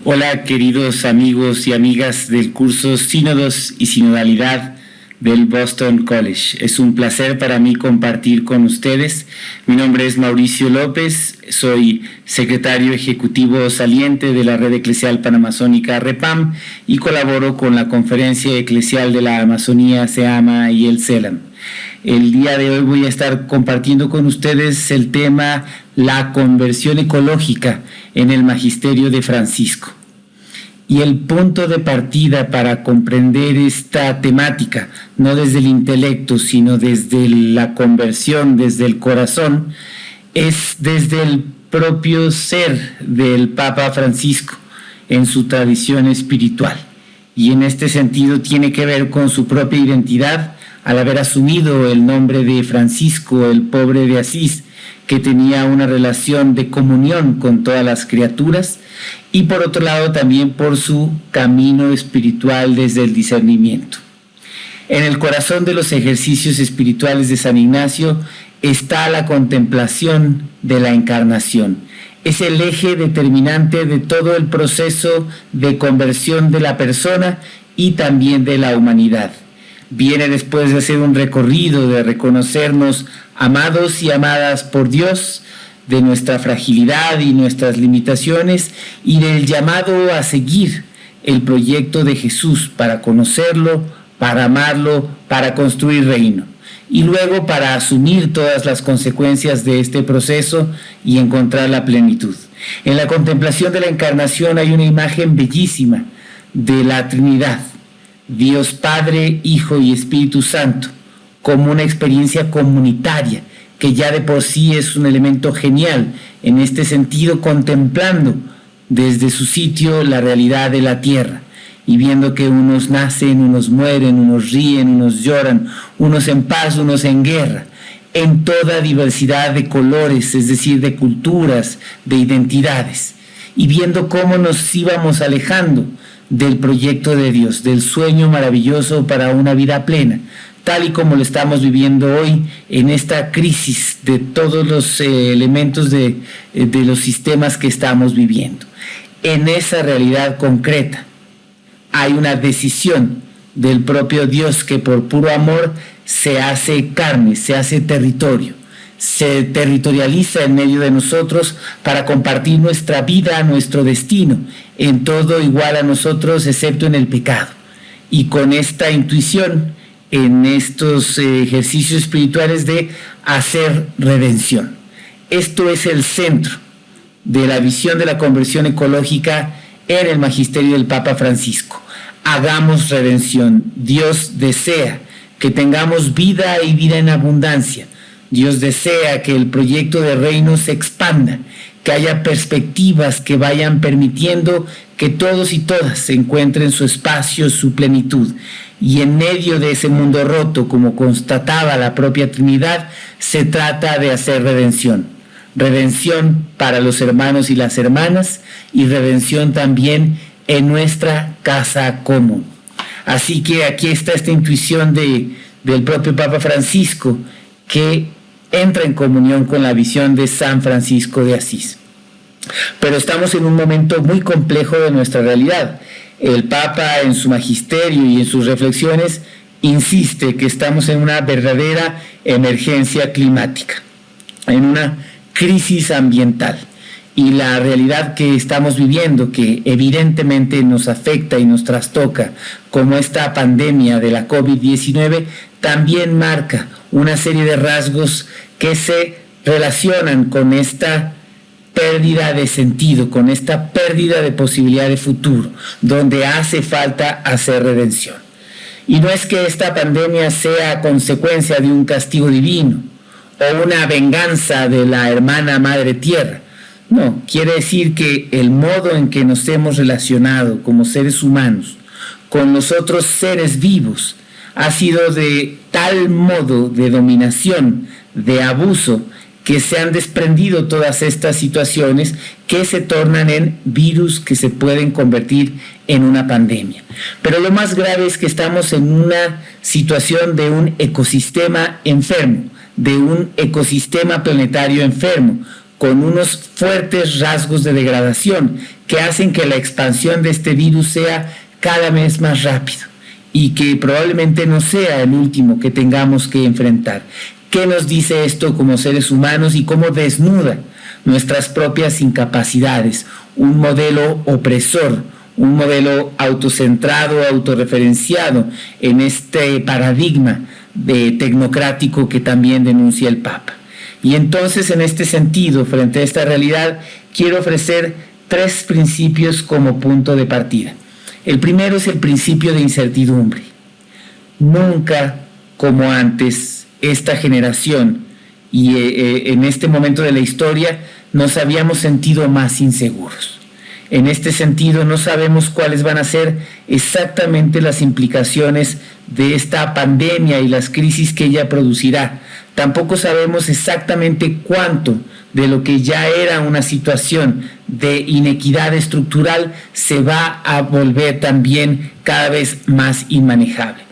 Hola, queridos amigos y amigas del curso Sínodos y Sinodalidad del Boston College. Es un placer para mí compartir con ustedes. Mi nombre es Mauricio López, soy secretario ejecutivo saliente de la Red Eclesial Panamazónica REPAM y colaboro con la Conferencia Eclesial de la Amazonía, SEAMA y el CELAM. El día de hoy voy a estar compartiendo con ustedes el tema la conversión ecológica en el magisterio de Francisco. Y el punto de partida para comprender esta temática, no desde el intelecto, sino desde la conversión, desde el corazón, es desde el propio ser del Papa Francisco en su tradición espiritual. Y en este sentido tiene que ver con su propia identidad, al haber asumido el nombre de Francisco, el pobre de Asís, que tenía una relación de comunión con todas las criaturas, y por otro lado también por su camino espiritual desde el discernimiento. En el corazón de los ejercicios espirituales de San Ignacio está la contemplación de la encarnación. Es el eje determinante de todo el proceso de conversión de la persona y también de la humanidad. Viene después de hacer un recorrido, de reconocernos amados y amadas por Dios, de nuestra fragilidad y nuestras limitaciones, y del llamado a seguir el proyecto de Jesús para conocerlo, para amarlo, para construir reino. Y luego para asumir todas las consecuencias de este proceso y encontrar la plenitud. En la contemplación de la encarnación hay una imagen bellísima de la Trinidad, Dios Padre, Hijo y Espíritu Santo, como una experiencia comunitaria, que ya de por sí es un elemento genial, en este sentido contemplando desde su sitio la realidad de la tierra, y viendo que unos nacen, unos mueren, unos ríen, unos lloran, unos en paz, unos en guerra, en toda diversidad de colores, es decir, de culturas, de identidades, y viendo cómo nos íbamos alejando del proyecto de Dios, del sueño maravilloso para una vida plena, tal y como lo estamos viviendo hoy en esta crisis de todos los elementos de los sistemas que estamos viviendo. En esa realidad concreta hay una decisión del propio Dios que por puro amor se hace carne, se hace territorio, se territorializa en medio de nosotros para compartir nuestra vida, nuestro destino, en todo igual a nosotros excepto en el pecado. Y con esta intuición, en estos ejercicios espirituales de hacer redención. Esto es el centro de la visión de la conversión ecológica en el magisterio del Papa Francisco. Hagamos redención. Dios desea que tengamos vida y vida en abundancia. Dios desea que el proyecto de reino se expanda, que haya perspectivas que vayan permitiendo que todos y todas encuentren su espacio, su plenitud. Y en medio de ese mundo roto, como constataba la propia Trinidad, se trata de hacer redención. Redención para los hermanos y las hermanas y redención también en nuestra casa común. Así que aquí está esta intuición del propio Papa Francisco que entra en comunión con la visión de San Francisco de Asís. Pero estamos en un momento muy complejo de nuestra realidad. El Papa en su magisterio y en sus reflexiones insiste que estamos en una verdadera emergencia climática, en una crisis ambiental. Y la realidad que estamos viviendo, que evidentemente nos afecta y nos trastoca, como esta pandemia de la COVID-19, también marca una serie de rasgos que se relacionan con esta pérdida de sentido, con esta pérdida de posibilidad de futuro, donde hace falta hacer redención. Y no es que esta pandemia sea consecuencia de un castigo divino o una venganza de la hermana Madre Tierra. No, quiere decir que el modo en que nos hemos relacionado como seres humanos con los otros seres vivos ha sido de tal modo de dominación, de abuso, que se han desprendido todas estas situaciones que se tornan en virus que se pueden convertir en una pandemia. Pero lo más grave es que estamos en una situación de un ecosistema enfermo, de un ecosistema planetario enfermo, con unos fuertes rasgos de degradación que hacen que la expansión de este virus sea cada vez más rápido y que probablemente no sea el último que tengamos que enfrentar. ¿Qué nos dice esto como seres humanos y cómo desnuda nuestras propias incapacidades? Un modelo opresor, un modelo autocentrado, autorreferenciado en este paradigma tecnocrático que también denuncia el Papa. Y entonces, en este sentido, frente a esta realidad, quiero ofrecer 3 principios como punto de partida. El primero es el principio de incertidumbre. Nunca como antes esta generación y en este momento de la historia nos habíamos sentido más inseguros. En este sentido, no sabemos cuáles van a ser exactamente las implicaciones de esta pandemia y las crisis que ella producirá. Tampoco sabemos exactamente cuánto de lo que ya era una situación de inequidad estructural se va a volver también cada vez más inmanejable.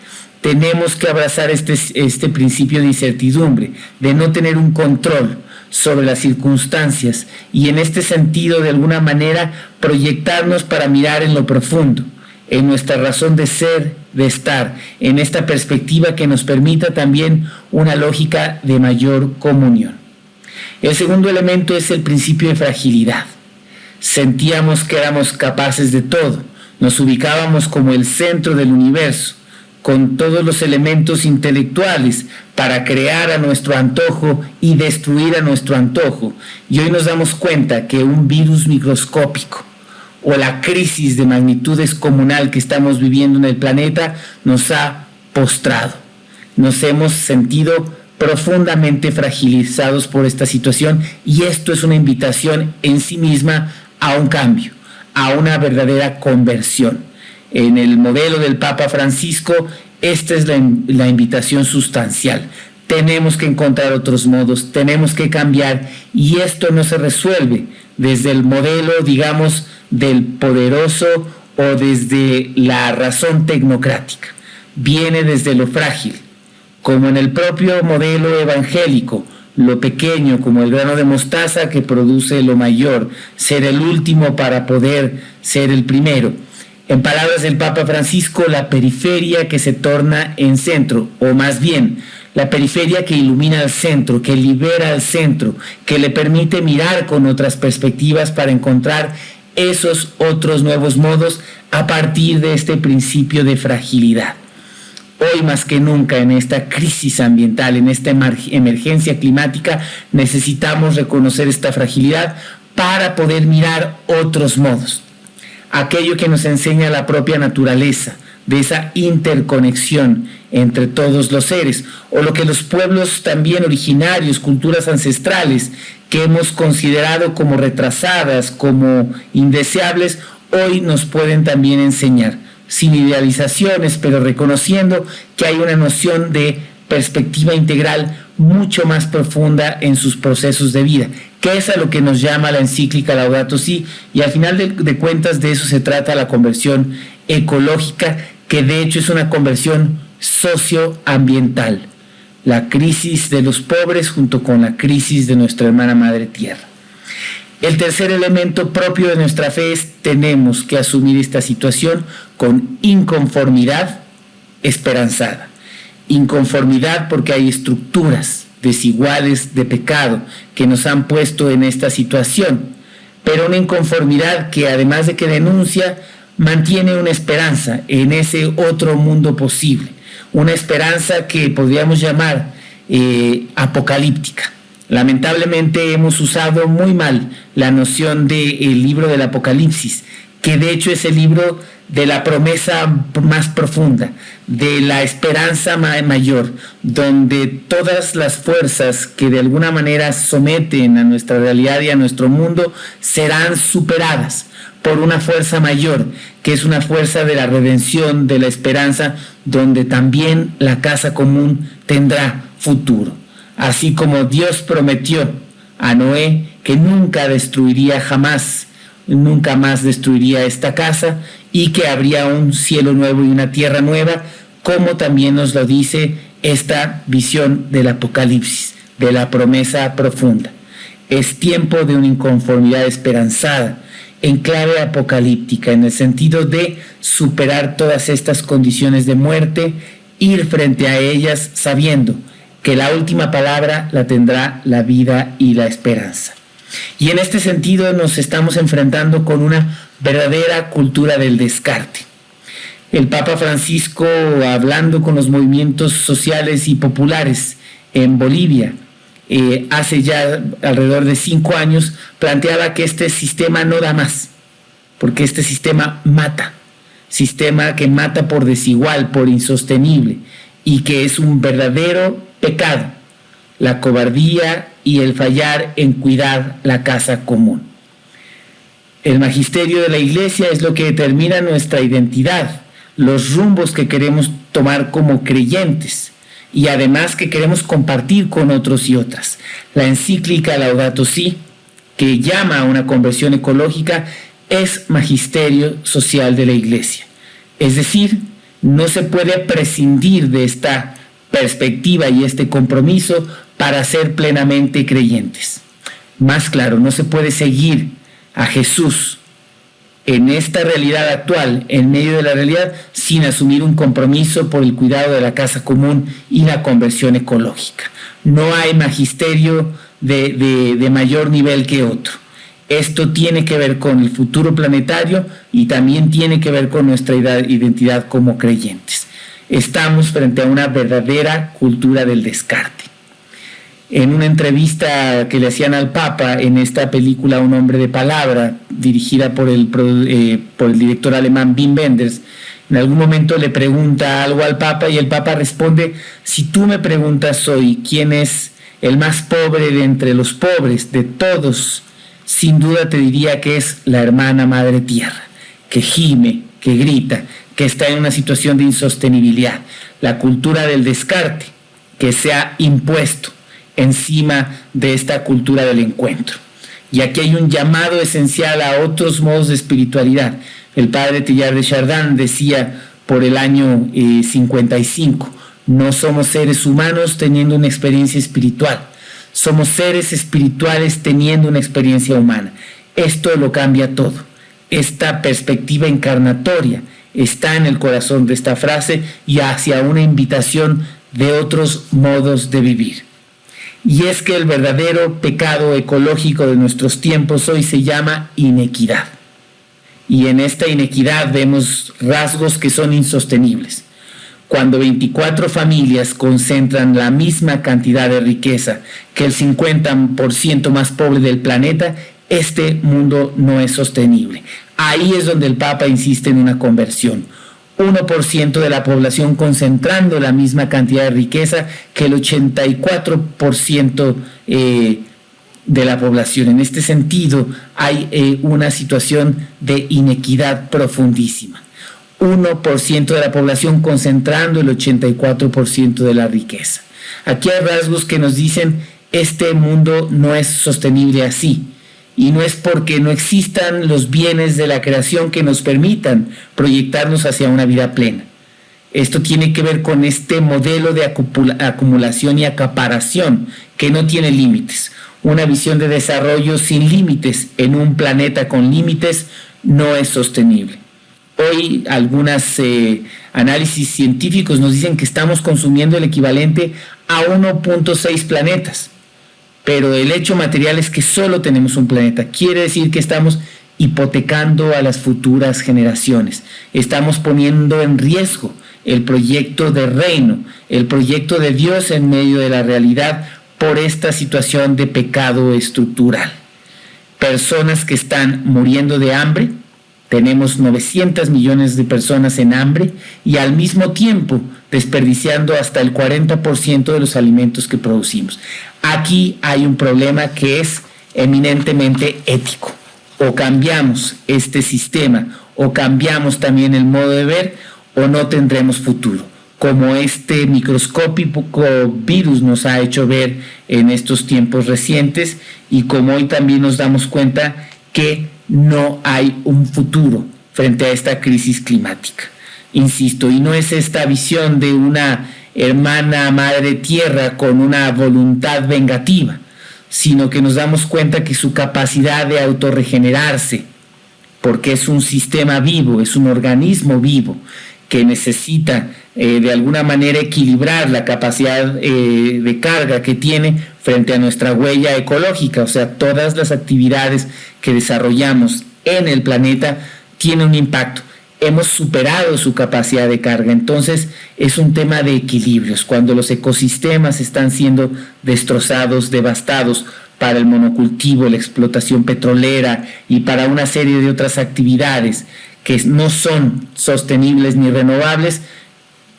Tenemos que abrazar este principio de incertidumbre, de no tener un control sobre las circunstancias y en este sentido, de alguna manera, proyectarnos para mirar en lo profundo, en nuestra razón de ser, de estar, en esta perspectiva que nos permita también una lógica de mayor comunión. El segundo elemento es el principio de fragilidad. Sentíamos que éramos capaces de todo, nos ubicábamos como el centro del universo, con todos los elementos intelectuales para crear a nuestro antojo y destruir a nuestro antojo. Y hoy nos damos cuenta que un virus microscópico o la crisis de magnitud descomunal que estamos viviendo en el planeta nos ha postrado. Nos hemos sentido profundamente fragilizados por esta situación y esto es una invitación en sí misma a un cambio, a una verdadera conversión. En el modelo del Papa Francisco, esta es la invitación sustancial. Tenemos que encontrar otros modos, tenemos que cambiar y esto no se resuelve desde el modelo, digamos, del poderoso o desde la razón tecnocrática. Viene desde lo frágil, como en el propio modelo evangélico, lo pequeño como el grano de mostaza que produce lo mayor, ser el último para poder ser el primero. En palabras del Papa Francisco, la periferia que se torna en centro, o más bien, la periferia que ilumina al centro, que libera al centro, que le permite mirar con otras perspectivas para encontrar esos otros nuevos modos a partir de este principio de fragilidad. Hoy más que nunca en esta crisis ambiental, en esta emergencia climática, necesitamos reconocer esta fragilidad para poder mirar otros modos. Aquello que nos enseña la propia naturaleza, de esa interconexión entre todos los seres, o lo que los pueblos también originarios, culturas ancestrales, que hemos considerado como retrasadas, como indeseables, hoy nos pueden también enseñar, sin idealizaciones, pero reconociendo que hay una noción de perspectiva integral mucho más profunda en sus procesos de vida, que es a lo que nos llama la encíclica Laudato Si, y al final de cuentas de eso se trata la conversión ecológica, que de hecho es una conversión socioambiental, la crisis de los pobres junto con la crisis de nuestra hermana Madre Tierra. El tercer elemento propio de nuestra fe es tenemos que asumir esta situación con inconformidad esperanzada. Inconformidad porque hay estructuras desiguales de pecado que nos han puesto en esta situación, pero una inconformidad que además de que denuncia, mantiene una esperanza en ese otro mundo posible, una esperanza que podríamos llamar apocalíptica. Lamentablemente hemos usado muy mal la noción del libro del Apocalipsis, que de hecho es el libro de la promesa más profunda, de la esperanza mayor, donde todas las fuerzas que de alguna manera someten a nuestra realidad y a nuestro mundo serán superadas por una fuerza mayor, que es una fuerza de la redención, de la esperanza, donde también la casa común tendrá futuro. Así como Dios prometió a Noé que nunca destruiría jamás, nunca más destruiría esta casa y que habría un cielo nuevo y una tierra nueva, como también nos lo dice esta visión del Apocalipsis, de la promesa profunda. Es tiempo de una inconformidad esperanzada, en clave apocalíptica, en el sentido de superar todas estas condiciones de muerte, ir frente a ellas sabiendo que la última palabra la tendrá la vida y la esperanza. Y en este sentido nos estamos enfrentando con una verdadera cultura del descarte. El Papa Francisco, hablando con los movimientos sociales y populares en Bolivia, hace ya alrededor de 5 años, planteaba que este sistema no da más, porque este sistema mata, sistema que mata por desigual, por insostenible, y que es un verdadero pecado, la cobardía y el fallar en cuidar la casa común. El magisterio de la Iglesia es lo que determina nuestra identidad, los rumbos que queremos tomar como creyentes y además que queremos compartir con otros y otras. La encíclica Laudato Si, que llama a una conversión ecológica, es magisterio social de la Iglesia. Es decir, no se puede prescindir de esta perspectiva y este compromiso para ser plenamente creyentes. Más claro, no se puede seguir a Jesús en esta realidad actual, en medio de la realidad, sin asumir un compromiso por el cuidado de la casa común y la conversión ecológica. No hay magisterio de mayor nivel que otro. Esto tiene que ver con el futuro planetario y también tiene que ver con nuestra identidad como creyentes. Estamos frente a una verdadera cultura del descarte. En una entrevista que le hacían al Papa en esta película Un hombre de palabra, dirigida por el director alemán Wim Wenders, en algún momento le pregunta algo al Papa y el Papa responde: si tú me preguntas hoy quién es el más pobre de entre los pobres, de todos, sin duda te diría que es la hermana Madre Tierra, que gime, que grita, que está en una situación de insostenibilidad. La cultura del descarte que se ha impuesto encima de esta cultura del encuentro. Y aquí hay un llamado esencial a otros modos de espiritualidad. El padre Teilhard de Chardin decía por el año 55, no somos seres humanos teniendo una experiencia espiritual, somos seres espirituales teniendo una experiencia humana. Esto lo cambia todo. Esta perspectiva encarnatoria está en el corazón de esta frase y hacia una invitación de otros modos de vivir. Y es que el verdadero pecado ecológico de nuestros tiempos hoy se llama inequidad. Y en esta inequidad vemos rasgos que son insostenibles. Cuando 24 familias concentran la misma cantidad de riqueza que el 50% más pobre del planeta, este mundo no es sostenible. Ahí es donde el Papa insiste en una conversión. 1% de la población concentrando la misma cantidad de riqueza que el 84% de la población. En este sentido, hay una situación de inequidad profundísima. 1% de la población concentrando el 84% de la riqueza. Aquí hay rasgos que nos dicen: este mundo no es sostenible así. Y no es porque no existan los bienes de la creación que nos permitan proyectarnos hacia una vida plena. Esto tiene que ver con este modelo de acumulación y acaparación que no tiene límites. Una visión de desarrollo sin límites en un planeta con límites no es sostenible. Hoy algunos análisis científicos nos dicen que estamos consumiendo el equivalente a 1.6 planetas. Pero el hecho material es que solo tenemos un planeta. Quiere decir que estamos hipotecando a las futuras generaciones. Estamos poniendo en riesgo el proyecto de reino, el proyecto de Dios en medio de la realidad por esta situación de pecado estructural. Personas que están muriendo de hambre. Tenemos 900 millones de personas en hambre y al mismo tiempo desperdiciando hasta el 40% de los alimentos que producimos. Aquí hay un problema que es eminentemente ético. O cambiamos este sistema, o cambiamos también el modo de ver, o no tendremos futuro, como este microscópico virus nos ha hecho ver en estos tiempos recientes y como hoy también nos damos cuenta que no hay un futuro frente a esta crisis climática. Insisto, y no es esta visión de una hermana madre tierra con una voluntad vengativa, sino que nos damos cuenta que su capacidad de autorregenerarse, porque es un sistema vivo, es un organismo vivo que necesita de alguna manera equilibrar la capacidad de carga que tiene frente a nuestra huella ecológica, o sea, todas las actividades que desarrollamos en el planeta tienen un impacto. Hemos superado su capacidad de carga, entonces es un tema de equilibrios. Cuando los ecosistemas están siendo destrozados, devastados para el monocultivo, la explotación petrolera y para una serie de otras actividades que no son sostenibles ni renovables,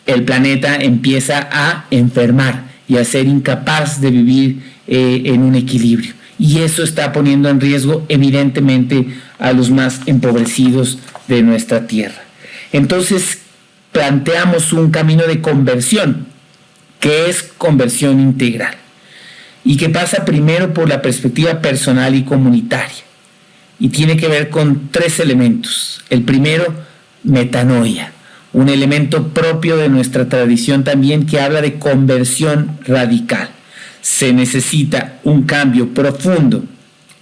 el planeta empieza a enfermar y a ser incapaz de vivir en un equilibrio. Y eso está poniendo en riesgo evidentemente a los más empobrecidos de nuestra tierra. Entonces planteamos un camino de conversión, que es conversión integral, y que pasa primero por la perspectiva personal y comunitaria, y tiene que ver con 3 elementos. El primero, metanoia, un elemento propio de nuestra tradición también que habla de conversión radical. Se necesita un cambio profundo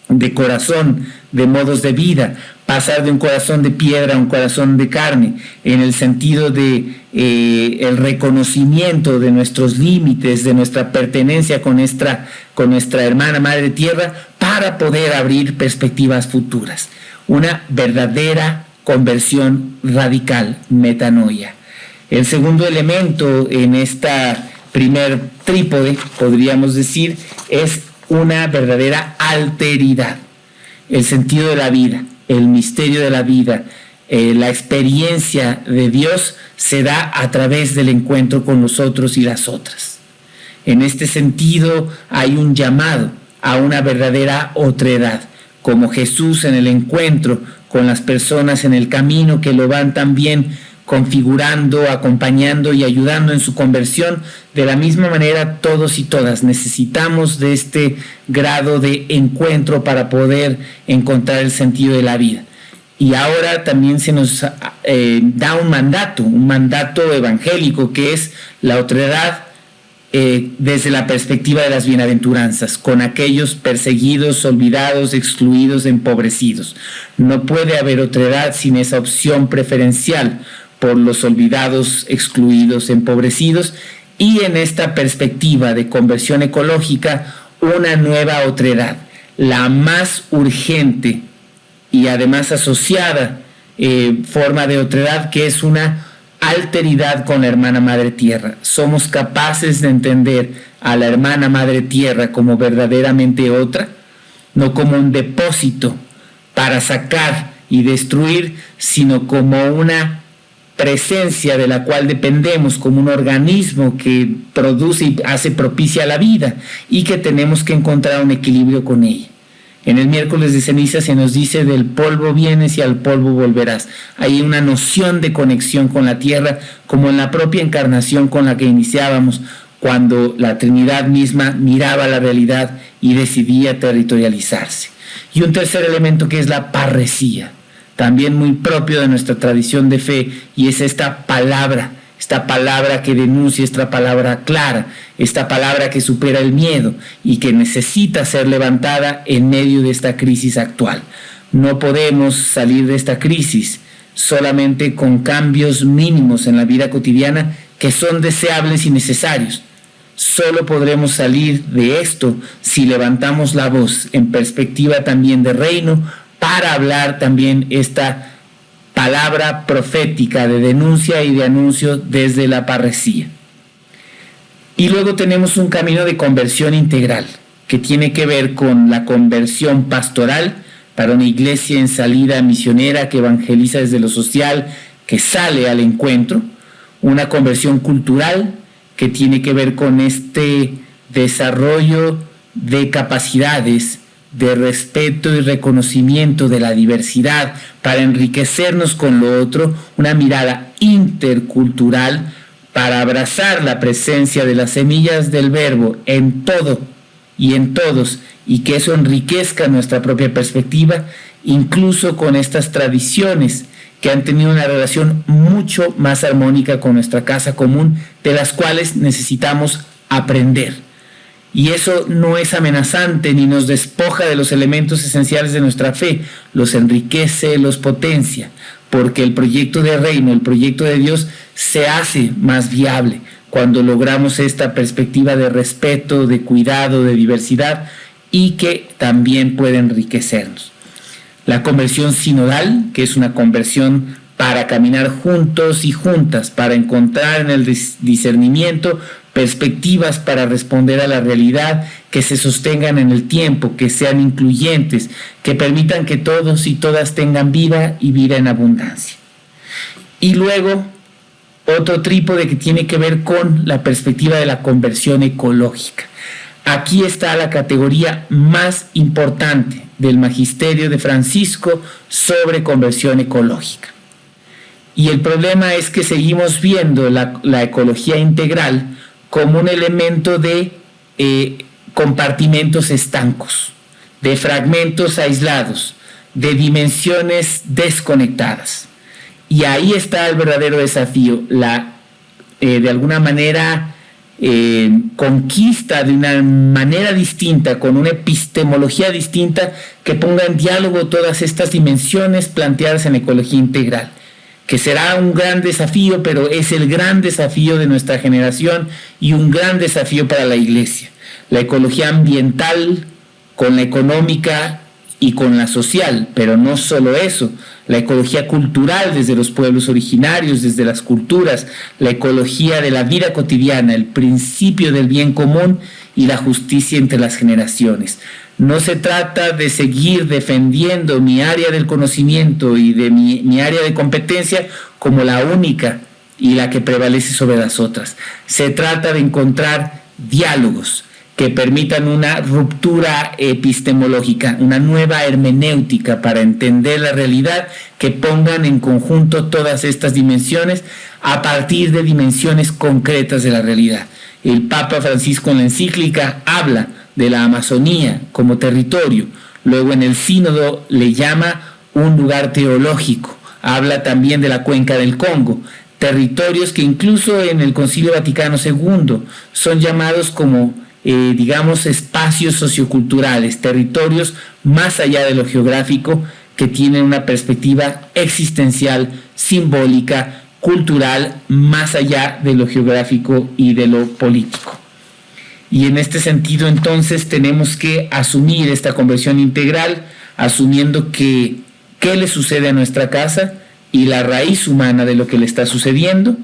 de corazón, de modos de vida, pasar de un corazón de piedra a un corazón de carne, en el sentido de el reconocimiento de nuestros límites, de nuestra pertenencia con nuestra hermana madre tierra, para poder abrir perspectivas futuras. Una verdadera conversión radical, metanoia. El segundo elemento en esta primer trípode, podríamos decir, es una verdadera alteridad. El sentido de la vida, el misterio de la vida, la experiencia de Dios se da a través del encuentro con los otros y las otras. En este sentido hay un llamado a una verdadera otredad, como Jesús en el encuentro con las personas en el camino que lo van también configurando, acompañando y ayudando en su conversión. De la misma manera, todos y todas necesitamos de este grado de encuentro para poder encontrar el sentido de la vida. Y ahora también se nos da un mandato evangélico, que es la otredad desde la perspectiva de las bienaventuranzas, con aquellos perseguidos, olvidados, excluidos, empobrecidos. No puede haber otredad sin esa opción preferencial por los olvidados, excluidos, empobrecidos, y en esta perspectiva de conversión ecológica, una nueva otredad, la más urgente y además asociada forma de otredad, que es una alteridad con la hermana madre tierra. Somos capaces de entender a la hermana madre tierra como verdaderamente otra, no como un depósito para sacar y destruir, sino como una presencia de la cual dependemos, como un organismo que produce y hace propicia la vida, y que tenemos que encontrar un equilibrio con ella. En el miércoles de ceniza se nos dice: del polvo vienes y al polvo volverás. Hay una noción de conexión con la tierra, como en la propia encarnación con la que iniciábamos, cuando la Trinidad misma miraba la realidad y decidía territorializarse. Y un tercer elemento, que es la parresía, también muy propio de nuestra tradición de fe, y es esta palabra que denuncia, esta palabra clara, esta palabra que supera el miedo y que necesita ser levantada en medio de esta crisis actual. No podemos salir de esta crisis solamente con cambios mínimos en la vida cotidiana que son deseables y necesarios. Solo podremos salir de esto si levantamos la voz en perspectiva también de reino, para hablar también esta palabra profética de denuncia y de anuncio desde la parresía. Y luego tenemos un camino de conversión integral, que tiene que ver con la conversión pastoral para una iglesia en salida misionera que evangeliza desde lo social, que sale al encuentro, una conversión cultural que tiene que ver con este desarrollo de capacidades de respeto y reconocimiento de la diversidad para enriquecernos con lo otro, una mirada intercultural para abrazar la presencia de las semillas del verbo en todo y en todos, y que eso enriquezca nuestra propia perspectiva, incluso con estas tradiciones que han tenido una relación mucho más armónica con nuestra casa común, de las cuales necesitamos aprender. Y eso no es amenazante ni nos despoja de los elementos esenciales de nuestra fe, los enriquece, los potencia, porque el proyecto de reino, el proyecto de Dios, se hace más viable cuando logramos esta perspectiva de respeto, de cuidado, de diversidad, y que también puede enriquecernos. La conversión sinodal, que es una conversión para caminar juntos y juntas, para encontrar en el discernimiento perspectivas para responder a la realidad, que se sostengan en el tiempo, que sean incluyentes, que permitan que todos y todas tengan vida y vida en abundancia. Y luego, otro trípode que tiene que ver con la perspectiva de la conversión ecológica. Aquí está la categoría más importante del magisterio de Francisco sobre conversión ecológica. Y el problema es que seguimos viendo la ecología integral como un elemento de compartimentos estancos, de fragmentos aislados, de dimensiones desconectadas. Y ahí está el verdadero desafío, de alguna manera conquista de una manera distinta, con una epistemología distinta, que ponga en diálogo todas estas dimensiones planteadas en ecología integral, que será un gran desafío, pero es el gran desafío de nuestra generación y un gran desafío para la Iglesia. La ecología ambiental con la económica y con la social, pero no solo eso, la ecología cultural desde los pueblos originarios, desde las culturas, la ecología de la vida cotidiana, el principio del bien común y la justicia entre las generaciones. No se trata de seguir defendiendo mi área del conocimiento y de mi área de competencia como la única y la que prevalece sobre las otras. Se trata de encontrar diálogos que permitan una ruptura epistemológica, una nueva hermenéutica para entender la realidad, que pongan en conjunto todas estas dimensiones a partir de dimensiones concretas de la realidad. El Papa Francisco en la encíclica habla de la Amazonía como territorio, luego en el sínodo le llama un lugar teológico, habla también de la cuenca del Congo, territorios que incluso en el Concilio Vaticano II son llamados como espacios socioculturales, territorios más allá de lo geográfico, que tienen una perspectiva existencial, simbólica, cultural, más allá de lo geográfico y de lo político. Y en este sentido, entonces, tenemos que asumir esta conversión integral, asumiendo que qué le sucede a nuestra casa y la raíz humana de lo que le está sucediendo,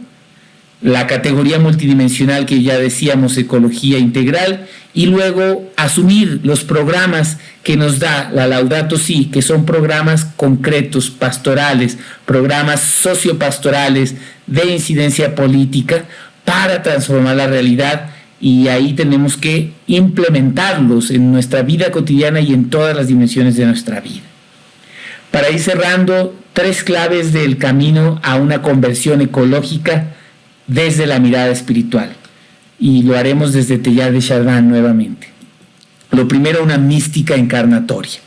la categoría multidimensional que ya decíamos, ecología integral, y luego asumir los programas que nos da la Laudato Si, que son programas concretos, pastorales, programas sociopastorales de incidencia política para transformar la realidad, y ahí tenemos que implementarlos en nuestra vida cotidiana y en todas las dimensiones de nuestra vida. Para ir cerrando, 3 claves del camino a una conversión ecológica desde la mirada espiritual, y lo haremos desde Teilhard de Chardin nuevamente. Lo primero, una mística encarnatoria.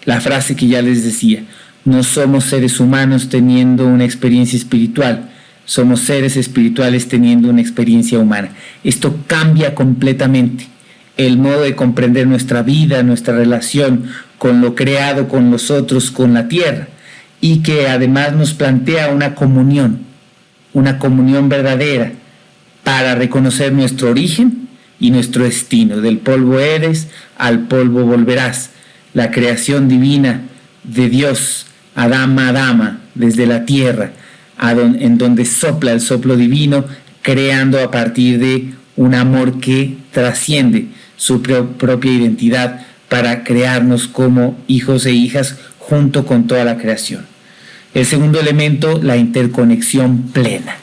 La frase que ya les decía, no somos seres humanos teniendo una experiencia espiritual, somos seres espirituales teniendo una experiencia humana. Esto cambia completamente el modo de comprender nuestra vida, nuestra relación con lo creado, con los otros, con la tierra, y que además nos plantea una comunión verdadera para reconocer nuestro origen y nuestro destino. Del polvo eres, al polvo volverás. La creación divina de Dios, Adama Adama, desde la tierra, en donde sopla el soplo divino, creando a partir de un amor que trasciende su propia identidad para crearnos como hijos e hijas junto con toda la creación. El segundo elemento, la interconexión plena.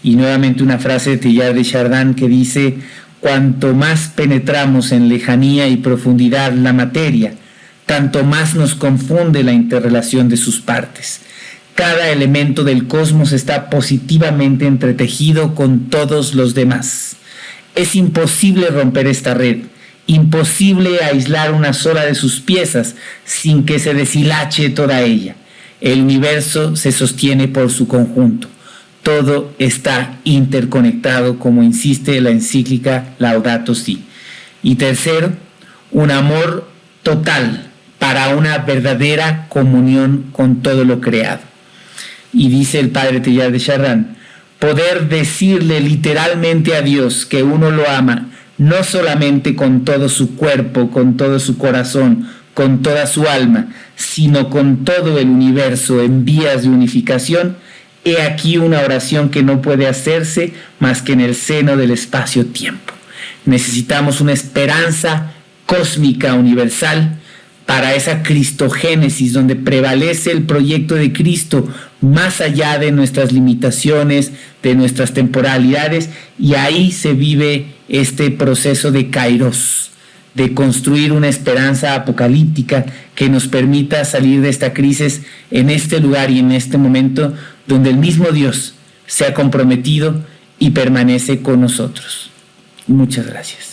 Y nuevamente una frase de Teilhard de Chardin que dice: cuanto más penetramos en lejanía y profundidad la materia, tanto más nos confunde la interrelación de sus partes. Cada elemento del cosmos está positivamente entretejido con todos los demás. Es imposible romper esta red, imposible aislar una sola de sus piezas sin que se deshilache toda ella. El universo se sostiene por su conjunto. Todo está interconectado, como insiste la encíclica Laudato Si. Y tercero, un amor total para una verdadera comunión con todo lo creado. Y dice el padre Teilhard de Chardin, poder decirle literalmente a Dios que uno lo ama, no solamente con todo su cuerpo, con todo su corazón, con toda su alma, sino con todo el universo en vías de unificación. He aquí una oración que no puede hacerse más que en el seno del espacio-tiempo. Necesitamos una esperanza cósmica universal para esa cristogénesis donde prevalece el proyecto de Cristo más allá de nuestras limitaciones, de nuestras temporalidades, y ahí se vive este proceso de kairos, de construir una esperanza apocalíptica que nos permita salir de esta crisis en este lugar y en este momento donde el mismo Dios se ha comprometido y permanece con nosotros. Muchas gracias.